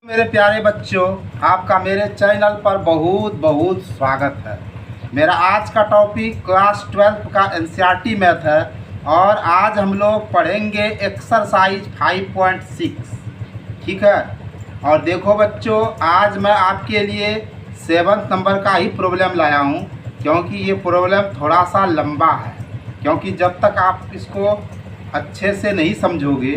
मेरे प्यारे बच्चों, आपका मेरे चैनल पर बहुत बहुत स्वागत है। मेरा आज का टॉपिक क्लास 12 का एनसीईआरटी मैथ है और आज हम लोग पढ़ेंगे एक्सरसाइज 5.6। ठीक है। और देखो बच्चों, आज मैं आपके लिए 7 नंबर का ही प्रॉब्लम लाया हूँ, क्योंकि ये प्रॉब्लम थोड़ा सा लंबा है। क्योंकि जब तक आप इसको अच्छे से नहीं समझोगे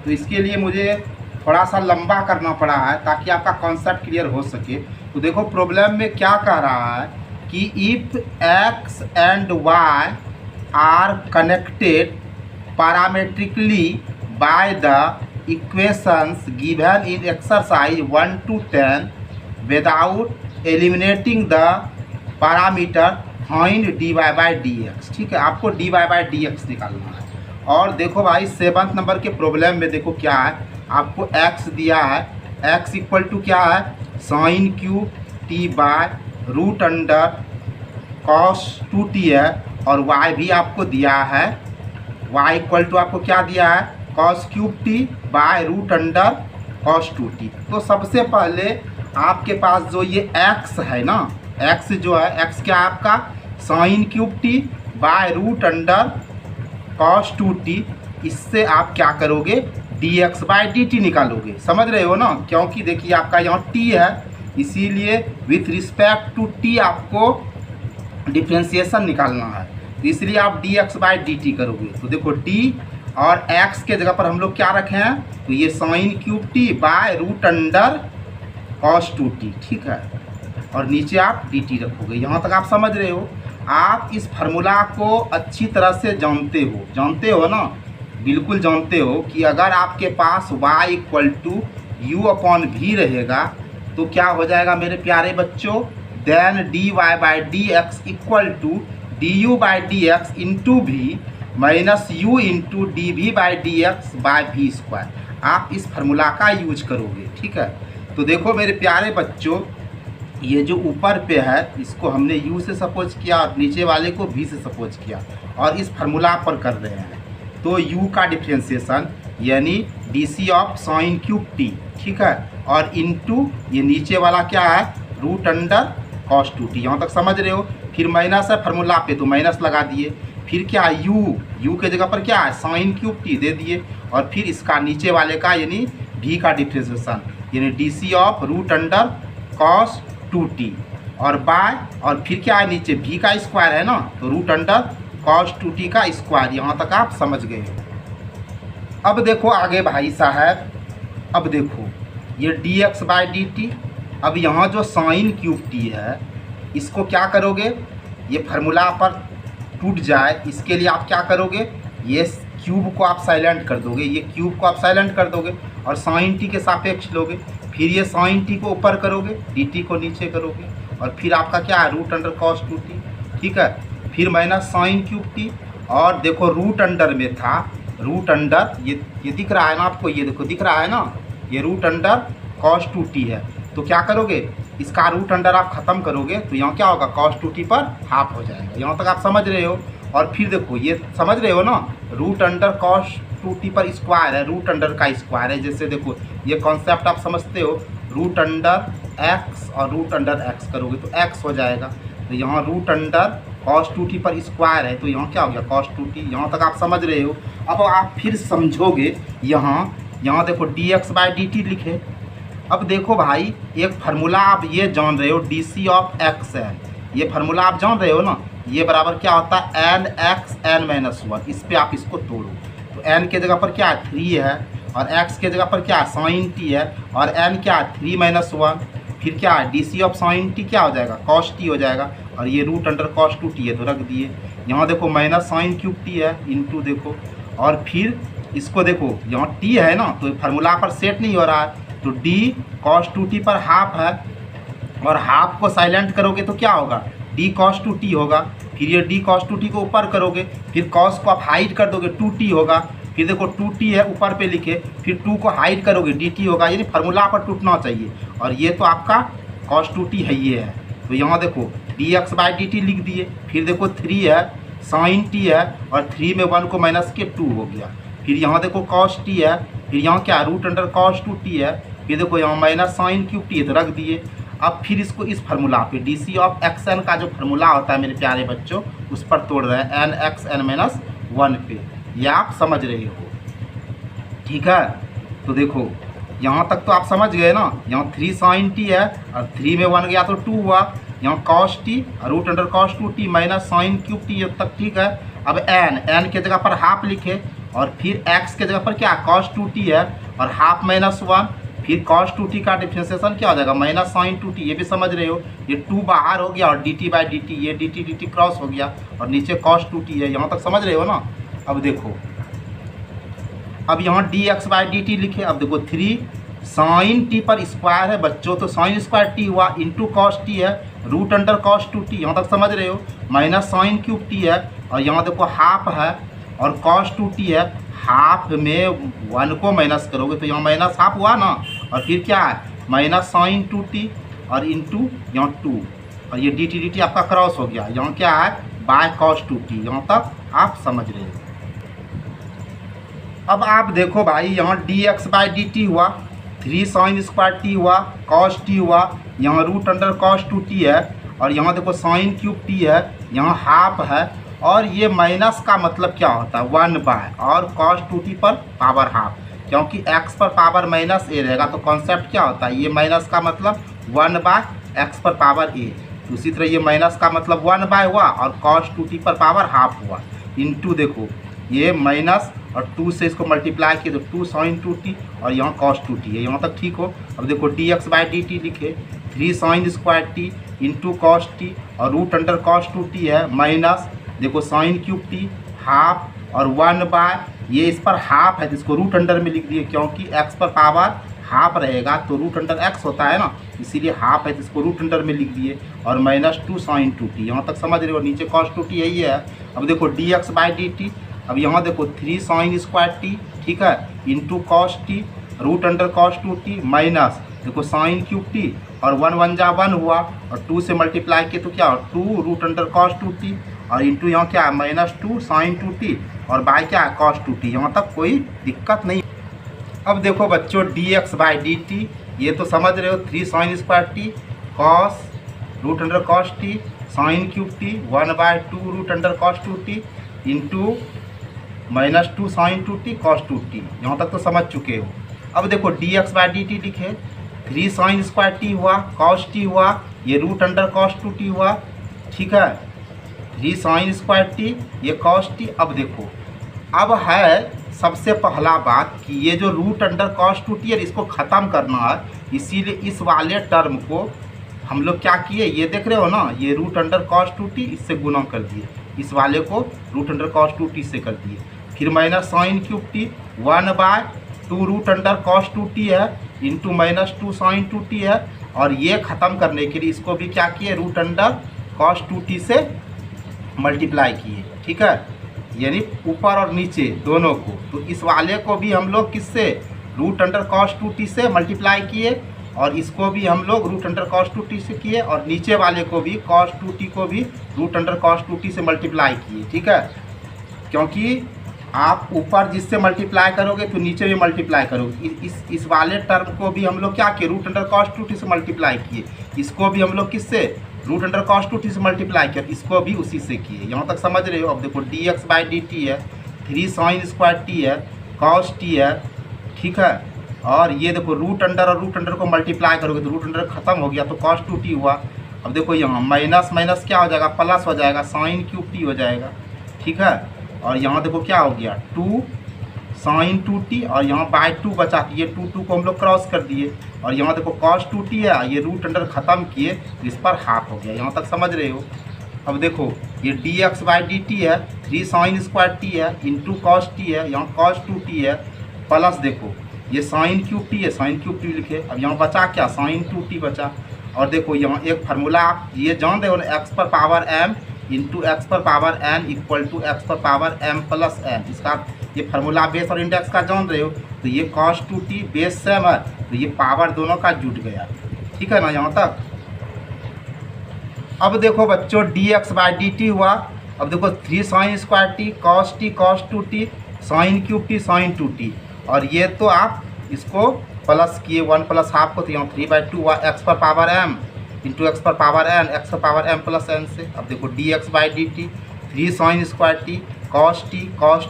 तो इसके लिए मुझे थोड़ा सा लंबा करना पड़ा है, ताकि आपका कॉन्सेप्ट क्लियर हो सके। तो देखो प्रॉब्लम में क्या कह रहा है कि if x and y are connected parametrically by the equations given in exercise 1 to 10 without eliminating the parameter find dy by dx। ठीक है, आपको dy बाई dx निकालना है। और देखो भाई 7 नंबर के प्रॉब्लम में देखो क्या है, आपको x दिया है। x इक्वल टू क्या है, sine cube t by root under cos 2t है। और y भी आपको दिया है, y इक्वल टू आपको क्या दिया है, cos cube t by root under cos 2t। तो सबसे पहले आपके पास जो ये x है ना, x जो है, x क्या है आपका, sine cube t by root under cos 2t। इससे आप क्या करोगे, dx बाई dt निकालोगे। समझ रहे हो ना, क्योंकि देखिए आपका यहाँ t है, इसीलिए विथ रिस्पेक्ट टू t आपको डिफ्रेंशिएशन निकालना है। तो इसलिए आप dx बाई dt करोगे। तो देखो d और x के जगह पर हम लोग क्या रखे हैं, तो ये sine cube t by root under cos 2t। ठीक है, और नीचे आप dt रखोगे। यहाँ तक आप समझ रहे हो। आप इस फार्मूला को अच्छी तरह से जानते हो ना, बिल्कुल जानते हो कि अगर आपके पास y equal to u upon v रहेगा तो क्या हो जाएगा मेरे प्यारे बच्चों, then dy by d x equal to d u by d x into v minus u into d v by d x by v square. आप इस फार्मूला का यूज करोगे। ठीक है, तो देखो मेरे प्यारे बच्चों, ये जो ऊपर पे है इसको हमने u से सपोज किया और नीचे वाले को v से सपोज किया और इस फार्मूला पर कर रहे हैं। तो u का डिफ्रेंशिएशन यानी d of sine cube T, ठीक है, और इनटू ये नीचे वाला क्या है, रूट अंडर कॉस 2t। यहाँ तक समझ रहे हो। फिर माइनस है फार्मूला पे तो माइनस लगा दिए। फिर क्या है, u के जगह पर क्या है, साइन क्यूब टी दे दिए। और फिर इसका नीचे वाले का यानी v का डिफ्रेंशिएशन यानी d of root under cos 2t और बाय, और फिर क्या है नीचे v का स्क्वायर है ना, तो रूट अंडर कॉस 2t का स्क्वायर। यहाँ तक आप समझ गए हो। अब देखो आगे भाई साहब, अब देखो ये dx बाई dt। अब यहाँ जो साइन क्यूब t है इसको क्या करोगे, ये फार्मूला पर टूट जाए इसके लिए आप क्या करोगे, ये क्यूब को आप साइलेंट कर दोगे, ये क्यूब को आप साइलेंट कर दोगे और साइन t के सापेक्ष लोगे। फिर ये साइन t को ऊपर करोगे, dt को नीचे करोगे, और फिर आपका क्या है, रूट अंडर कॉस 2t। ठीक है, फिर माइनस साइन क्यूब t। और देखो रूट अंडर में था, रूट अंडर ये दिख रहा है ना आपको, ये देखो दिख रहा है ना, ये रूट अंडर कॉस 2t है। तो क्या करोगे, इसका रूट अंडर आप ख़त्म करोगे तो यहाँ क्या होगा, कॉस 2t पर हाफ हो जाएगा। यहाँ तक आप समझ रहे हो। और फिर देखो ये समझ रहे हो ना, रूट अंडर कॉस 2t पर स्क्वायर है, रूट अंडर का स्क्वायर है। जैसे देखो ये कॉन्सेप्ट आप समझते हो, रूट अंडर x और रूट अंडर x करोगे तो x हो जाएगा। तो यहाँ रूट अंडर कॉस 2t पर स्क्वायर है तो यहाँ क्या हो गया, कॉस 2t। यहाँ तक आप समझ रहे हो। अब आप फिर समझोगे, यहाँ देखो dx बाई dt लिखे। अब देखो भाई एक फार्मूला आप ये जान रहे हो, डी ऑफ x है, ये फार्मूला आप जान रहे हो ना, ये बराबर क्या होता है, एन एक्स एन माइनस 1। इस पर आप इसको तोड़ो तो n के जगह पर क्या है, 3 है, और x के जगह पर क्या है, साइन t है, और n क्या है, 3 माइनस 1। फिर क्या है, डी ऑफ साइन t क्या हो जाएगा, कॉस t हो जाएगा, और ये रूट अंडर कॉस 2t है तो रख दिए। यहाँ देखो माइनस साइन क्यूब t है, इंटू देखो, और फिर इसको देखो यहाँ t है ना, तो फार्मूला पर सेट नहीं हो रहा है, तो d कॉस 2t पर हाफ है, और हाफ को साइलेंट करोगे तो क्या होगा, d कॉस 2t होगा। फिर ये d कॉस 2t को ऊपर करोगे, फिर कॉस को आप हाइड कर दोगे, 2t होगा। फिर देखो 2t है ऊपर पे लिखे, फिर 2 को हाइड करोगे, dt होगा, यानी फार्मूला पर टूटना चाहिए। और ये तो आपका कॉस 2t है, ये है। तो यहाँ देखो dx बाई dt लिख दिए। फिर देखो 3 है, साइन t है, और 3 में 1 को माइनस के 2 हो गया। फिर यहाँ देखो कॉस t है, फिर यहाँ क्या रूट अंडर कॉस 2t है, फिर देखो यहाँ माइनस साइन क्यूब टी तो रख दिए। अब फिर इसको इस फार्मूला पे d c of x n का जो फार्मूला होता है मेरे प्यारे बच्चों, उस पर तोड़ रहे हैं एन एक्स एन माइनस 1 पे। ये आप समझ रहे हो, ठीक है। तो देखो यहाँ तक तो आप समझ गए ना। यहाँ 3 साइन टी है और 3 में 1 गया तो 2 हुआ। यहाँ कॉस टी और root under cos 2 t minus sine cube t तक, ठीक है। अब एन के जगह पर हाफ लिखे और फिर एक्स के जगह पर क्या कॉस 2 टी है और हाफ माइनस 1, फिर कॉस 2 टी का डिफ्रेंसिएशन क्या हो जाएगा माइनस साइन 2 टी। ये भी समझ रहे हो। ये 2 बाहर हो गया और D T by d t, ये डी टी क्रॉस हो गया और नीचे कॉस 2 टी है। यहाँ तक समझ रहे हो ना। अब देखो अब यहाँ D x by d t लिखे। अब देखो 3 साइन टी पर स्क्वायर है बच्चों, तो साइन स्क्वायर टी हुआ इंटू कॉस टी है रूट अंडर कॉस 2 टी। यहाँ तक समझ रहे हो। माइनस साइन क्यूब टी है और यहाँ देखो हाफ है और कॉस 2 टी है। हाफ में 1 को माइनस करोगे तो यहाँ माइनस हाफ हुआ ना, और फिर क्या है माइनस साइन 2 टी और इंटू यहाँ 2 और ये डी टी आपका क्रॉस हो गया। यहाँ क्या है बाय कॉस 2 टी। यहाँ तक आप समझ रहे हो। अब आप देखो भाई यहाँ D x by d t हुआ, 3 साइन स्क्वायर टी हुआ, कॉस टी हुआ, यहाँ रूट अंडर कॉस 2 टी है और यहाँ देखो साइन क्यूब टी है, यहाँ हाफ है और ये माइनस का मतलब क्या होता है 1 बाय और कॉस 2 टी पर पावर हाफ, क्योंकि एक्स पर पावर माइनस ए रहेगा तो कॉन्सेप्ट क्या होता है ये माइनस का मतलब 1 बाय एक्स पर पावर ए। उसी तरह ये माइनस का मतलब 1 बाय हुआ और कॉस 2 टी पर पावर हाफ हुआ इंटू देखो ये माइनस और 2 से इसको मल्टीप्लाई किए तो 2 साइन 2 टी और यहाँ कॉस 2 टी है। यहाँ तक ठीक हो। अब देखो d x by d t लिखे 3 sine square t into cos t और रूट अंडर कॉस 2 टी है माइनस देखो साइन क्यूब टी हाफ और 1 बाय ये इस पर हाफ है तो इसको रूट अंडर में लिख दिए, क्योंकि एक्स पर पावर हाफ रहेगा तो रूट अंडर एक्स होता है ना, इसीलिए हाफ है तो इसको रूट अंडर में लिख दिए और माइनस 2 साइन 2 टी। यहाँ तक समझ रहे हो। नीचे कॉस 2 टी यही है। अब देखो d x by d t, अब यहाँ देखो 3 साइन स्क्वायर टी, ठीक है, into cos t root under cos 2 t minus देखो साइन क्यूब टी और 1 1 जा 1 हुआ और 2 से मल्टीप्लाई किए तो क्या हो 2 रूट अंडर कॉस 2 टी और इंटू यहाँ क्या है माइनस 2 साइन 2 टी और बाय क्या है कॉस 2 टी। यहाँ तक कोई दिक्कत नहीं। अब देखो बच्चों d x by d t ये तो समझ रहे हो 3 sine square t cos root under cos t sine cube t 1 by 2 root under cos 2 t into minus 2 sine 2 t cos 2 t. यहाँ तक तो समझ चुके हो। अब देखो d x by d t लिखे 3 साइन स्क्वायर टी हुआ कॉस टी हुआ ये रूट अंडर कॉस 2 टी हुआ, ठीक है, 3 साइन स्क्वायर टी ये कॉस टी। अब देखो अब है सबसे पहला बात कि ये जो रूट अंडर कॉस 2 टी है इसको ख़त्म करना है, इसीलिए इस वाले टर्म को हम लोग क्या किए ये देख रहे हो ना, ये रूट अंडर कॉस 2 टी इससे गुना कर दिए, इस वाले को रूट अंडर कॉस 2 टी से कर दिए। फिर minus sine cube t 1 by 2 root under cos 2 t है इंटू माइनस 2 साइन 2 टी है और ये ख़त्म करने के लिए इसको भी क्या किए रूट अंडर कॉस 2 टी से मल्टीप्लाई किए, ठीक है, यानी ऊपर और नीचे दोनों को। तो इस वाले को भी हम लोग किससे रूट अंडर कॉस 2 टी से मल्टीप्लाई किए और इसको भी हम लोग रूट अंडर कॉस 2 टी से किए और नीचे वाले को भी कॉस 2 टी को भी रूट अंडर कॉस 2 टी से मल्टीप्लाई किए, ठीक है, क्योंकि आप ऊपर जिससे मल्टीप्लाई करोगे तो नीचे भी मल्टीप्लाई करोगे। इस वाले टर्म को भी हम लोग क्या किए रूट अंडर कॉस 2 टी से मल्टीप्लाई किए, इसको भी हम लोग किससे रूट अंडर कॉस 2 टी से मल्टीप्लाई किया, इसको भी उसी से किए। यहाँ तक समझ रहे हो। अब देखो d x by d t है 3 साइन स्क्वायर टी है कॉस टी है, ठीक है, और ये देखो रूट अंडर और रूट अंडर को मल्टीप्लाई करोगे तो रूट अंडर खत्म हो गया तो कॉस 2 टी हुआ। अब देखो यहाँ माइनस माइनस क्या हो जाएगा प्लस हो जाएगा साइन क्यूब टी हो जाएगा, ठीक है, और यहाँ देखो क्या हो गया 2 साइन 2 टी और यहाँ बाय 2 बचा, ये 2 को हम लोग क्रॉस कर दिए और यहाँ देखो कॉस 2 टी है ये रूट अंडर ख़त्म किए इस पर हाफ हो गया। यहाँ तक समझ रहे हो। अब देखो ये D x by d t है 3 साइन स्क्वायर टी है इंटू कॉस टी है यहाँ कॉस 2 टी है प्लस देखो ये साइन क्यूब टी है साइन क्यूब टी लिखे। अब यहाँ बचा क्या साइन 2 टी बचा और देखो यहाँ एक फार्मूला आप ये जान रहे हो ना एक्स पर पावर एम इंटू एक्स पर power n equal to x पर पावर एम प्लस एन। इसका ये फार्मूला बेस और इंडेक्स का जान रहे हो। तो ये कॉस 2 टी बेस सेम है तो ये पावर दोनों का जुट गया, ठीक है ना यहाँ तक। अब देखो बच्चों d x by d t हुआ। अब देखो 3 sine square t cos 2 t sine cube t sine 2 t और ये तो आप इसको प्लस किए 1 प्लस हाफ को, तो यहाँ 3/2 हुआ एक्स पर पावर m इंटू एक्स पर पावर n, एक्स पर पावर m प्लस n से। अब देखो dx/dt 3 sine square t cos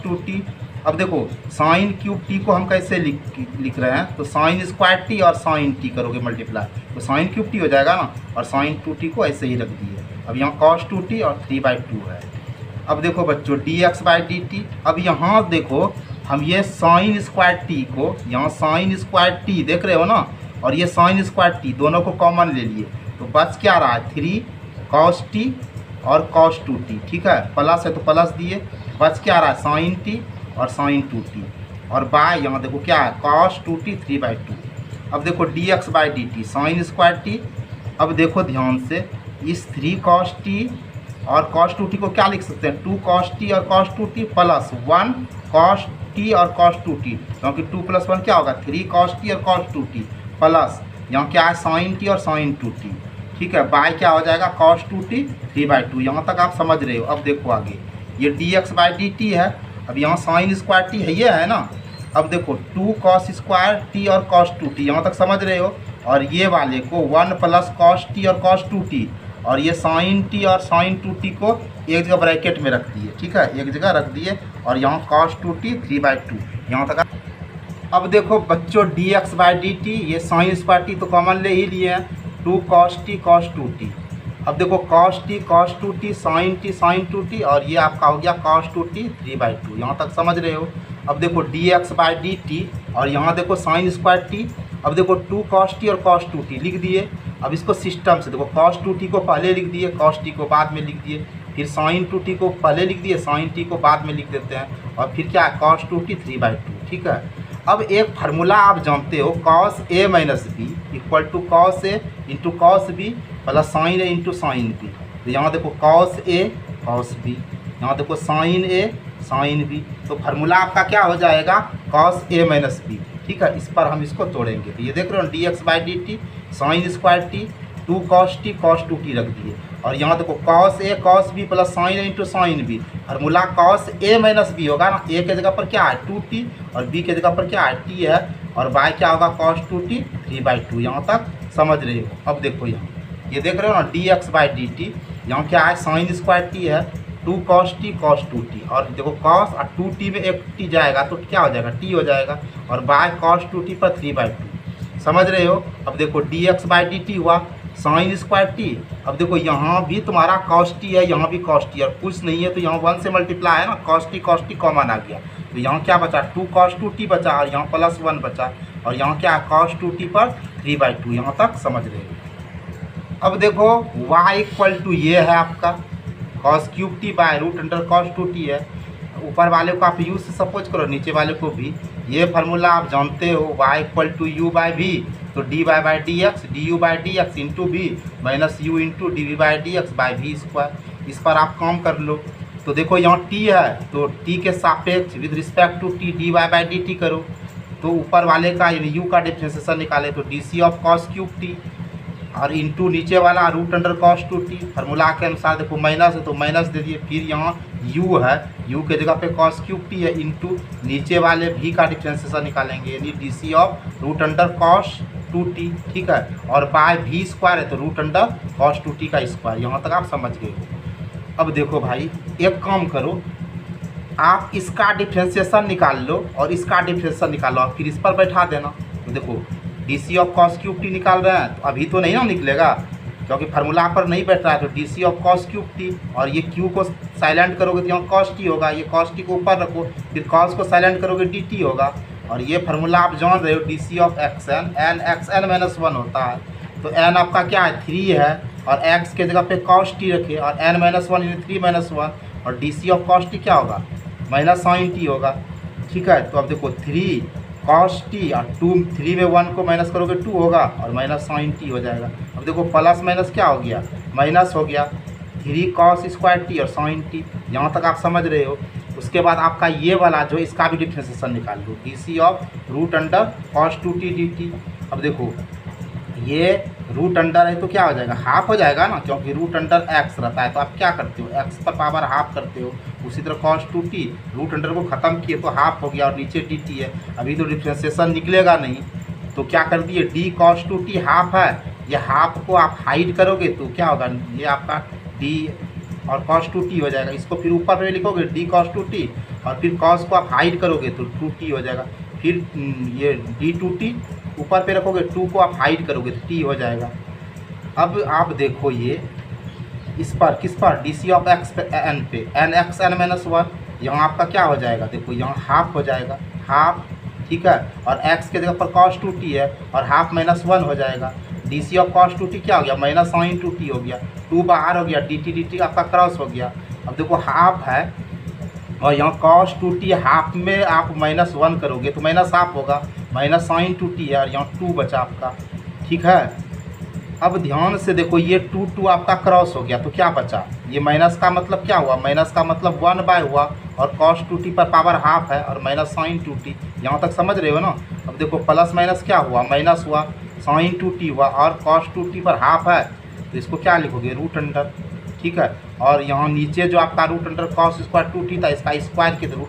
2t। अब देखो साइन क्यूब टी को हम कैसे लिख रहे हैं, तो साइन स्क्वायर टी और साइन टी करोगे मल्टीप्लाई, तो साइन क्यूब टी हो जाएगा ना, और साइन 2t को ऐसे ही रख दिए। अब यहाँ कॉस 2t और 3/2 है। अब देखो बच्चों dx/dt, अब यहाँ देखो हम ये साइन स्क्वायर टी को, यहाँ साइन स्क्वायर टी देख रहे हो ना, और ये साइन स्क्वायर टी दोनों को कॉमन ले लिए, तो बच क्या रहा है 3 cos t और cos 2t, ठीक है, प्लस है तो प्लस दिए, बच क्या रहा है साइन t और साइन 2t, और बाय यहाँ देखो क्या है cos 2t 3/2। अब देखो dx/dt साइन स्क्वायर टी, अब देखो ध्यान से इस 3 cos t और cos 2t को क्या लिख सकते हैं, 2 cos t और cos 2t plus 1 cos t और cos 2t, क्योंकि 2 + 1 क्या होगा 3 cos t और cos 2t, प्लस यहाँ क्या है साइन t और साइन 2t, ठीक है, बाय क्या हो जाएगा cos 2t 3/2। यहाँ तक आप समझ रहे हो। अब देखो आगे ये dx/dt है, अब यहाँ साइन स्क्वायर टी है, ये है ना, अब देखो 2 cos स्क्वायर टी और cos 2t, यहाँ तक समझ रहे हो, और ये वाले को 1 प्लस cos t और cos 2t, और ये साइन t और साइन 2t को एक जगह ब्रैकेट में रख दिए, ठीक है, एक जगह रख दिए, और यहाँ cos 2t 3/2 यहाँ तक। अब देखो बच्चों dx/dt ये साइन स्क्वायर टी तो कॉमन ले ही लिए हैं, 2 cos t cos 2t। अब देखो cos t cos 2t sine t sine 2t, और ये आपका हो गया cos 2t 3/2, यहाँ तक समझ रहे हो। अब देखो dx/dt, और यहाँ देखो साइन स्क्वायर टी, अब देखो 2 cos t और cos 2t लिख दिए। अब इसको सिस्टम से देखो cos 2t को पहले लिख दिए, cos t को बाद में लिख दिए, फिर साइन 2t को पहले लिख दिए, साइन t को बाद में लिख देते हैं, और फिर क्या है cos 2t 3/2, ठीक है। अब एक फार्मूला आप जानते हो cos a minus b equal to cos a into cos b plus sine a into sine b। तो यहाँ देखो cos a cos b, यहाँ देखो साइन a साइन b, तो फार्मूला आपका क्या हो जाएगा cos a माइनस बी, ठीक है। इस पर हम इसको तोड़ेंगे, तो ये देख रहे हो dx/dt sign square T 2 cos t cos 2t रख दिए, और यहाँ देखो cos a cos b plus sine a into sine b, formula cos a minus b होगा ना, a के जगह पर क्या है 2t और b के जगह पर क्या है t है, और बाय क्या होगा cos 2t 3/2, यहाँ तक समझ रहे हो। अब देखो यहाँ ये देख रहे हो ना dx/dt, यहाँ क्या है साइन स्क्वायर t है 2 cos t cos 2t, और देखो cos और 2t में एक t जाएगा तो क्या हो जाएगा t हो जाएगा, और बाय cos 2t पर 3/2, समझ रहे हो। अब देखो dx/dt हुआ साइन स्क्वायर टी, अब देखो यहाँ भी तुम्हारा cos t है, यहाँ भी cos t, और कुछ नहीं है तो यहाँ 1 से मल्टीप्लाई है ना, cos t कॉमन आ गया, तो यहाँ क्या बचा 2 cos 2t बचा, और यहाँ प्लस 1 बचा, और यहाँ क्या है cos 2t पर 3/2, यहाँ तक समझ रहे हो। अब देखो y इक्वल टू ये है आपका cos cube t by root under cos 2t है, ऊपर वाले को आप u से सपोज करो, नीचे वाले को भी, ये फार्मूला आप जानते हो y equal to u by v, तो dy/dx du/dx into v minus u into dv/dx by v square. इस पर आप काम कर लो, तो देखो यहाँ t है तो t के सापेक्ष with respect to t dy/dt करो, तो ऊपर वाले का यानी u का डिफरेंशिएशन निकाले तो dc of cos cube t, और इंटू नीचे वाला root under cos 2t, formula के अनुसार देखो माइनस है तो माइनस दे दिए, फिर यहाँ u है, u के जगह पे cos क्यूब t है, इंटू नीचे वाले v का डिफरेंशिएशन निकालेंगे यानी dc of root under cos 2t, ठीक है, और बाय v स्क्वायर है तो रूट अंडर cos 2t का स्क्वायर। यहाँ तक आप समझ गए हो। अब देखो भाई एक काम करो, आप इसका डिफरेंशिएशन निकाल लो और इसका डिफरेंशिएशन निकालो, और फिर इस पर बैठा देना। तो देखो dc of cos cube T निकाल रहे हैं तो अभी तो नहीं ना निकलेगा, क्योंकि फार्मूला पर नहीं बैठ रहा है, तो dc of cos cube t, और ये q को साइलेंट करोगे तो यहाँ cos t होगा, ये cos t को ऊपर रखो, फिर cos को साइलेंट करोगे dt होगा, और ये फार्मूला आप जान रहे हो dc of xn n xn minus 1 होता है, तो n आपका क्या है 3 है, और x के जगह पे cos t रखे, और n माइनस 1 यानी 3 माइनस 1, और dc ऑफ cos t क्या होगा माइनस साइन t होगा, ठीक है। तो अब देखो 3 cos t और 3 में 1 को माइनस करोगे 2 होगा, और माइनस साइन t हो जाएगा। अब देखो प्लस माइनस क्या हो गया माइनस हो गया, 3 cos स्क्वायर t और साइन t, यहाँ तक आप समझ रहे हो। उसके बाद आपका ये वाला जो इसका भी डिफरेंशिएशन निकाल लो, dc of root under cos 2t dt। अब देखो ये रूट अंडर है तो क्या हो जाएगा हाफ हो जाएगा ना, क्योंकि रूट अंडर x रहता है, तो आप क्या करते हो x पर पावर हाफ करते हो। उसी तरह cos 2t रूट अंडर को ख़त्म किए तो हाफ हो गया, और नीचे dt है, अभी तो डिफरेंशिएशन निकलेगा नहीं, तो क्या कर दिए, D cos two T half है, ये हाफ को आप हाइड करोगे तो क्या होगा, ये आपका डी और कॉस टू टी हो जाएगा। इसको फिर ऊपर में लिखोगे डी कॉस टू टी, और फिर कॉस को आप हाइड करोगे तो टू टी हो जाएगा। फिर ये डी टू टी ऊपर पे रखोगे, टू को आप हाइड करोगे तो टी हो जाएगा। अब आप देखो ये इस पर किस पर, डी सी ऑफ एक्स पे एन पे, n x n minus one, यहाँ आपका क्या हो जाएगा, देखो यहाँ हाफ हो जाएगा, हाफ, ठीक है। और x के जगह पर cos 2t है और हाफ माइनस वन हो जाएगा। D c of cos 2t क्या हो गया, माइनस साइन 2t हो गया, 2 बाहर हो गया, dt आपका क्रॉस हो गया। अब देखो हाफ है और यहाँ cos 2t हाफ में आप माइनस वन करोगे तो माइनस हाफ होगा, माइनस साइन 2t है और यहाँ 2 बचा आपका, ठीक है। अब ध्यान से देखो ये 2 आपका क्रॉस हो गया तो क्या बचा, ये माइनस का मतलब क्या हुआ, माइनस का मतलब 1 हुआ और cos 2t पर पावर हाफ है और माइनस साइन 2t, यहाँ तक समझ रहे हो ना। अब देखो प्लस माइनस क्या हुआ, माइनस हुआ, साइन 2t हुआ और cos 2t पर हाफ है तो इसको क्या लिखोगे, रूट अंडर, ठीक है। और यहाँ नीचे जो आपका root under cos square 2t था, इसका स्क्वायर के रूट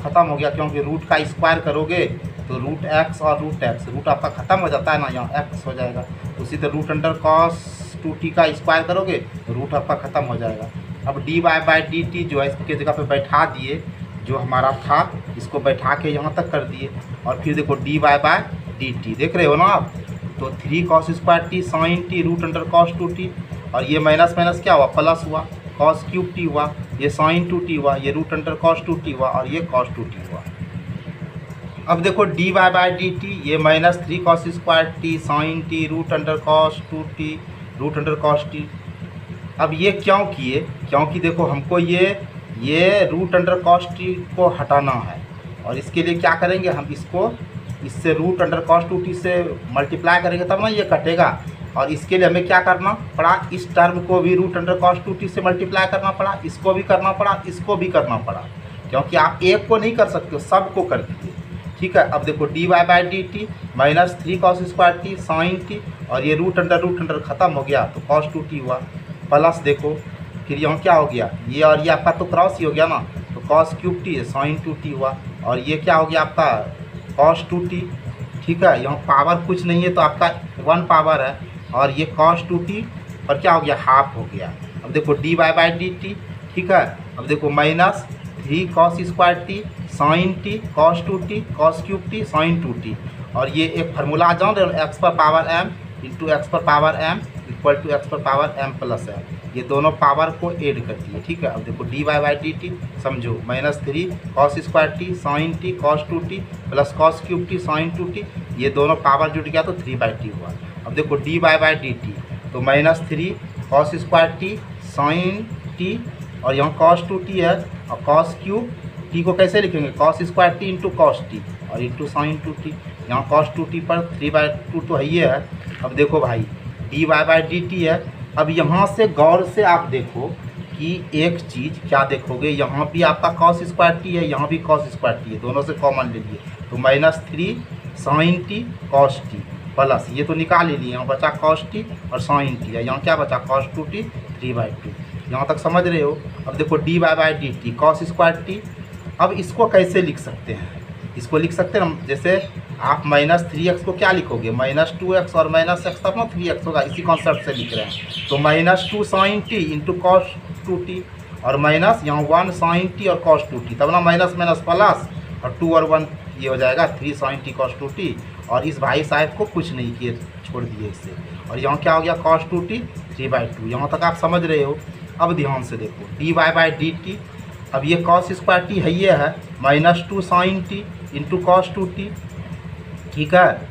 खत्म हो गया, क्योंकि रूट का स्क्वायर करोगे तो रूट एक्स और रूट एक्स, रूट आपका खत्म हो जाता है ना, यहाँ एक्स हो जाएगा। उसी तरह रूट अंडर cos 2t का स्क्वायर करोगे तो रूट आपका ख़त्म हो जाएगा। अब d y by d t जो है इसके जगह पे बैठा दिए, जो हमारा था इसको बैठा के यहाँ तक कर दिए, और फिर देखो d y by d t देख रहे हो ना आप, तो 3 cos square t sine t root under cos 2t, और ये माइनस माइनस क्या हुआ, प्लस हुआ, cos क्यूब टी हुआ, ये साइन 2t हुआ, ये रूट अंडर cos 2t हुआ और ये cos 2t हुआ। अब देखो d y by d t, ये minus 3 cos square t sine t root under cos 2t root under cos t। अब ये क्यों किए, क्योंकि देखो हमको ये रूट अंडर cos t को हटाना है, और इसके लिए क्या करेंगे, हम इसको इससे रूट अंडर cos 2t से मल्टीप्लाई करेंगे तब ना ये कटेगा। और इसके लिए हमें क्या करना पड़ा, इस टर्म को भी रूट अंडर cos 2t से मल्टीप्लाई करना पड़ा, इसको भी करना पड़ा, इसको भी करना पड़ा, क्योंकि आप एक को नहीं कर सकते हो, सबको कर दीजिए, ठीक है। अब देखो d y by d t minus 3 cos square t sine t, और ये रूट अंडर ख़त्म हो गया तो cos 2t हुआ, प्लस देखो फिर यहाँ क्या हो गया, ये और ये आपका तो क्रॉस ही हो गया ना, तो cos cube t sine 2t हुआ, और ये क्या हो गया आपका cos 2t, ठीक है। यहाँ पावर कुछ नहीं है तो आपका 1 पावर है, और ये cos 2t और क्या हो गया, हाफ हो गया। अब देखो d y by d t, ठीक है। अब देखो minus 3 cos square t sine t cos 2t cos cube t sine 2t, और ये एक फार्मूला जान रहे हो, एक्स पर पावर m इंटू एक्स पर power m equal to x पर पावर m प्लस m, ये दोनों पावर को ऐड कर दिए, ठीक है। अब देखो d y by d t समझो, minus 3 cos square t sine t cos 2t plus cos cube t sine 2t, ये दोनों पावर जुड़ गया तो 3/2 हुआ। अब देखो d y by d t, तो minus 3 cos square t sine t, और यहाँ cos 2t है, और cos क्यूब टी को कैसे लिखेंगे, cos square t into cos t और इंटू साइन 2t, यहाँ cos 2t पर 3/2 तो है ही है। अब देखो भाई d y by d t है। अब यहाँ से गौर से आप देखो कि एक चीज़ क्या देखोगे, यहाँ भी आपका cos स्क्वायर टी है, यहाँ भी cos स्क्वायर टी है, दोनों से कॉमन ले लिए तो minus 3 sine t cos t plus ये तो निकाल ही लिए, यहाँ बचा cos टी और साइन टी है, यहाँ क्या बचा cos 2t 3/2, यहाँ तक समझ रहे हो। अब देखो d y by d t cos square t, अब इसको कैसे लिख सकते हैं, इसको लिख सकते हैं हम, जैसे आप माइनस 3x को क्या लिखोगे, माइनस 2x और माइनस x तब ना 3x होगा, इसी कॉन्सेप्ट से लिख रहे हैं। तो minus 2 sine t into cos 2t, और माइनस यहाँ 1 साइन टी और cos 2t, तब ना माइनस माइनस प्लस, और 2 और 1 ये हो जाएगा 3 साइन टी cos 2t, और इस भाई साहब को कुछ नहीं किए, छोड़ दिए इससे, और यहाँ क्या हो गया cos 2t 3/2, यहाँ तक आप समझ रहे हो। अब ध्यान से देखो d y by d t, अब ये cos स्क्वायर टी है, ये है minus 2 sine t into cos 2t, ठीक है,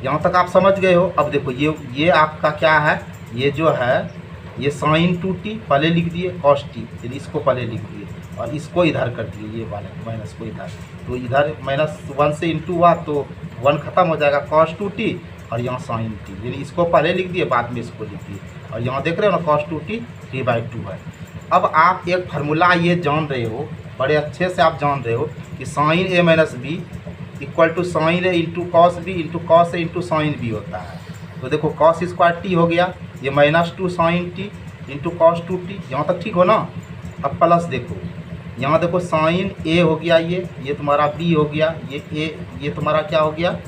यहाँ तक आप समझ गए हो। अब देखो ये आपका क्या है, ये जो है ये साइन 2t पहले लिख दिए, cos t फिर इसको पहले लिख दिए, और इसको इधर कर दिए, ये वाले माइनस को इधर, तो इधर माइनस 1 से इंटू हुआ तो 1 खत्म हो जाएगा cos 2t, और यहाँ साइन टी, यानी इसको पहले लिख दिए बाद में इसको लिख दिए, और यहाँ देख रहे हो ना cos 2t 3/2 है। अब आप एक फार्मूला ये जान रहे हो, बड़े अच्छे से आप जान रहे हो कि sine a minus b equal to sine a into cos b into cos a into sine b होता है। तो देखो cos स्क्वायर टी हो गया, ये minus 2 sine t into cos 2t, यहाँ तक ठीक हो ना। अब प्लस देखो, यहाँ देखो साइन ए हो गया, ये तुम्हारा बी हो गया, ये ए, ये तुम्हारा क्या हो गया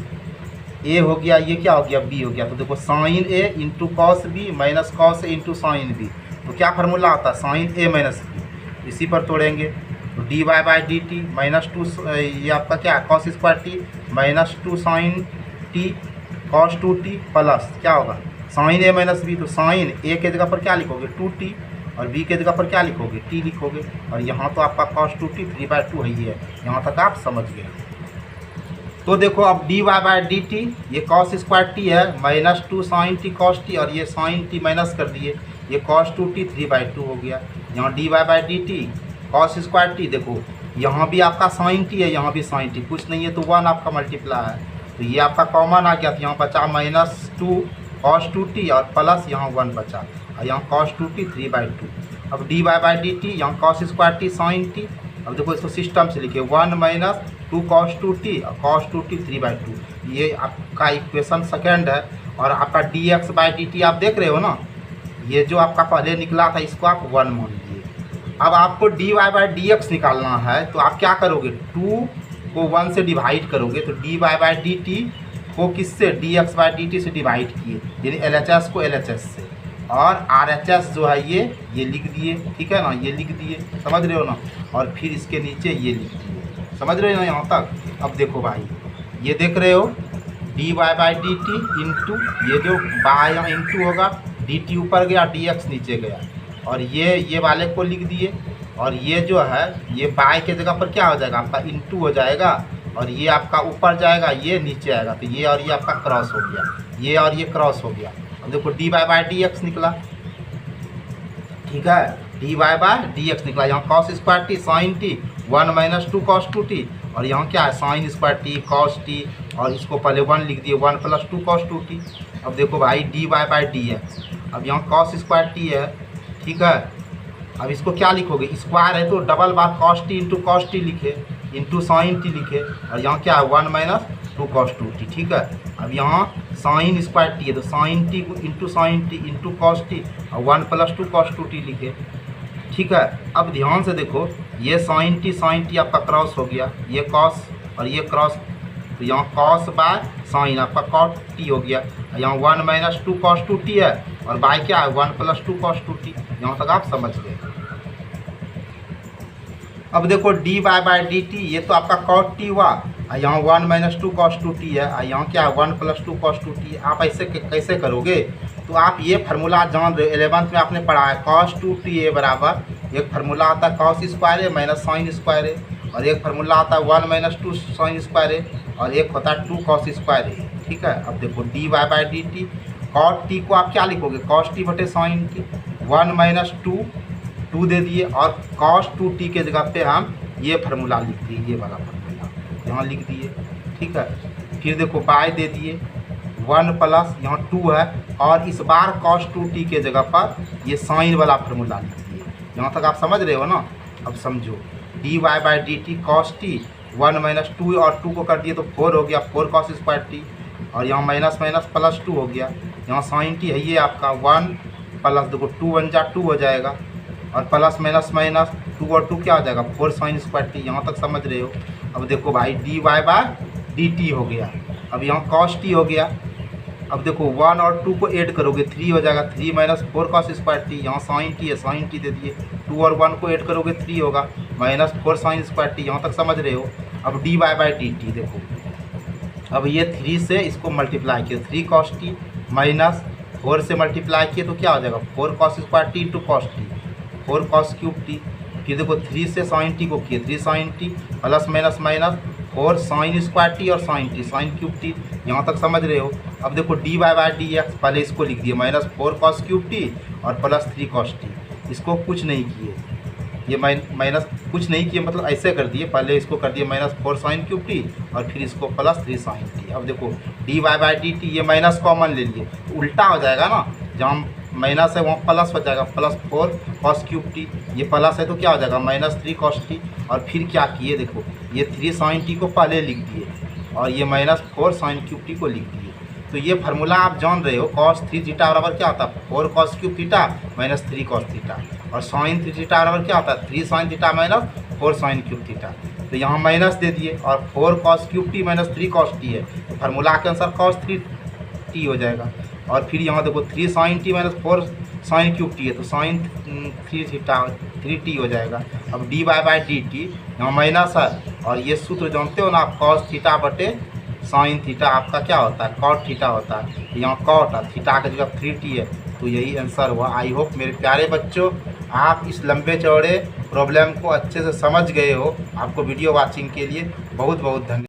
ए हो गया, ये क्या हो गया, बी हो गया। तो देखो sine a into cos b minus cos a into sine b, तो क्या फार्मूला आता है, साइन ए माइनस बी। इसी पर तोड़ेंगे तो d y by d t minus two, ये आपका क्या है cos square t minus two sine t cos two t plus क्या होगा साइन ए माइनस बी। तो साइन ए के जगह पर क्या लिखोगे 2t और बी के जगह पर क्या लिखोगे t लिखोगे। और यहाँ तो आपका कॉस 2t 3/2 है, ये यहाँ तक आप समझ गए। तो देखो अब d y by d t, ये कॉस स्क्वायर टी है minus two sine t cos t, और ये साइन टी माइनस कर दिए, ये कॉस 2t 3/2 हो गया। यहाँ d y by d t cos square t, देखो यहाँ भी आपका साइन टी है, यहाँ भी साइन टी, कुछ नहीं है तो 1 आपका मल्टीप्लाई है, तो ये आपका कॉमन आ गया। तो यहाँ बचा माइनस 2 कॉस 2t और प्लस यहाँ 1 बचा, और यहाँ कॉस 2t 3/2। अब d y by d t, यहाँ cos square t sine t, अब देखो इसको सिस्टम से लिखे 1 माइनस 2 कॉस 2t और कॉस 2t 3/2, ये आपका इक्वेशन सेकेंड है। और आपका D x by d T आप देख रहे हो ना, ये जो आपका पहले निकला था इसको आप 1 मान लीजिए। अब आपको d y by d x निकालना है, तो आप क्या करोगे 2 को 1 से डिवाइड करोगे, तो d y by d t को किससे d x by d t से डिवाइड किए, यानी एल एच एस को एल एच एस से, और आर एच एस जो है ये लिख दिए, ठीक है ना, ये लिख दिए, समझ रहे हो ना। और फिर इसके नीचे ये लिख दिए, समझ रहे हो ना यहाँ तक। अब देखो भाई ये देख रहे हो d y by d t into ये जो बाय यहाँ इंटू होगा, डी टी ऊपर गया डी एक्स नीचे गया, और ये वाले को लिख दिए, और ये जो है ये बाय के जगह पर क्या हो जाएगा आपका इंटू हो जाएगा, और ये आपका ऊपर जाएगा ये नीचे आएगा, तो ये और ये आपका क्रॉस हो गया, ये और ये क्रॉस हो गया। अब देखो d y by d x निकला, ठीक है, d y by d x निकला। यहाँ cos square t sine t 1 minus 2 cos 2t, और यहाँ क्या है sine square t cos t, और इसको पहले 1 लिख दिए 1 प्लस 2 कॉस 2t। अब देखो भाई d y by d x, अब यहाँ कॉस स्क्वायर टी है, ठीक है, अब इसको क्या लिखोगे स्क्वायर है तो डबल बार cos t into cos t लिखे इंटू साइन टी लिखे, और यहाँ क्या है 1 माइनस 2 कॉस 2t, ठीक है। अब यहाँ साइन स्क्वायर टी है तो sine t into sine t into cos t और 1 प्लस 2 कॉस 2t लिखे, ठीक है। अब ध्यान से देखो ये साइन टी आपका क्रॉस हो गया, ये कॉस और ये क्रॉस, तो यहाँ कॉस बाय साइन आपका कॉट टी हो गया, यहाँ 1 माइनस 2 कॉस 2t है, और बाय क्या है 1 प्लस 2 कॉस 2t, यहाँ तक आप समझ गए। अब देखो d y by d t, ये तो आपका कॉट टी हुआ, यहाँ 1 माइनस 2 कॉस 2t है, यहाँ क्या है 1 प्लस 2 कॉस 2t। आप ऐसे कैसे करोगे, तो आप ये फार्मूला जान रहे हो 11th में आपने पढ़ा है, कॉस 2t ए बराबर एक फार्मूला आता है कॉस स्क्वायर ए माइनस साइन स्क्वायर ए, और एक फार्मूला आता है 1 माइनस 2 साइन स्क्वायर ए, और एक होता है 2 कॉस स्क्वायर ए, ठीक है। अब देखो d y by d t, cot t को आप क्या लिखोगे कॉस टी बटे साइन टी, 1 माइनस 2 दे दिए, और कॉस 2t के जगह पे हम ये फार्मूला लिख दिए, ये वाला फार्मूला यहाँ लिख दिए, ठीक है। फिर देखो बाय दे दिए 1 प्लस यहाँ 2 है, और इस बार कॉस 2t के जगह पर ये साइन वाला फार्मूला लिख दिए, यहाँ तक आप समझ रहे हो ना। अब समझो d y by d t cos t 1 minus 2 और 2 को कर दिए तो 4 हो गया 4 कॉस स्क्वायर टी, और यहाँ माइनस माइनस प्लस 2 हो गया, यहाँ साइन टी है ये आपका 1 प्लस देखो 2 1 जा 2 हो जाएगा, और प्लस माइनस माइनस 2 और 2 क्या हो जाएगा 4 साइन स्क्वायर टी, यहाँ तक समझ रहे हो। अब देखो भाई d y by d t हो गया, अब यहाँ कॉस टी हो गया, अब देखो 1 और 2 को ऐड करोगे 3 हो जाएगा 3 माइनस 4 कॉस स्क्वायर टी, यहाँ साइन टी है साइन टी दे दिए, 2 और 1 को ऐड करोगे 3 होगा माइनस 4 साइन स्क्वायर टी, यहाँ तक समझ रहे हो। अब d y by d t देखो, अब ये 3 से इसको मल्टीप्लाई किया 3 कॉस टी माइनस 4 से मल्टीप्लाई किए तो क्या हो जाएगा 4 cos square t into cos t 4 cos cube t, फिर देखो 3 से साइन टी को किए 3 sine t plus minus minus 4 sine square t और sine t sine cube t, यहाँ तक समझ रहे हो। अब देखो d y by d x, पहले इसको लिख दिए माइनस 4 कॉस क्यूब टी और प्लस 3 कॉस टी, इसको कुछ नहीं किए, ये माइनस कुछ नहीं किए मतलब ऐसे कर दिए, पहले इसको कर दिए माइनस 4 साइन क्यूब टी और फिर इसको प्लस 3 साइन टी। अब देखो d y by d t, ये माइनस कॉमन ले लिए तो उल्टा हो जाएगा ना, जहाँ माइनस है वहाँ प्लस हो जाएगा, प्लस 4 कॉस क्यूब टी, ये प्लस है तो क्या हो जाएगा माइनस 3 कॉस टी, और फिर क्या किए देखो ये 3 साइन टी को पहले लिख दिए और ये माइनस 4 साइन क्यूब टी को लिख दिए। तो ये फार्मूला आप जान रहे हो कॉस 3 थीटा बराबर क्या होता है 4 cos cube theta minus 3 cos theta, और साइन 3 थीटा बराबर क्या होता है 3 sine theta minus 4 sine cube theta. तो यहाँ माइनस दे दिए, और 4 cos cube T minus 3 cos T है, तो फार्मूला के अनुसार cos 3 टी हो जाएगा। और फिर यहाँ देखो 3 sin t minus 4 sin cube t है, तो sin 3 टी हो जाएगा। अब d y by d t यहाँ माइनस है, और ये सूत्र जानते हो ना आप, cos थीटा बटे sin थीटा आपका क्या होता है, cot थीटा होता है। तो यहाँ cot है, थीटा का जगह 3t है, तो यही आंसर हुआ। आई होप मेरे प्यारे बच्चों आप इस लंबे चौड़े प्रॉब्लम को अच्छे से समझ गए हो। आपको वीडियो वॉचिंग के लिए बहुत बहुत धन्यवाद।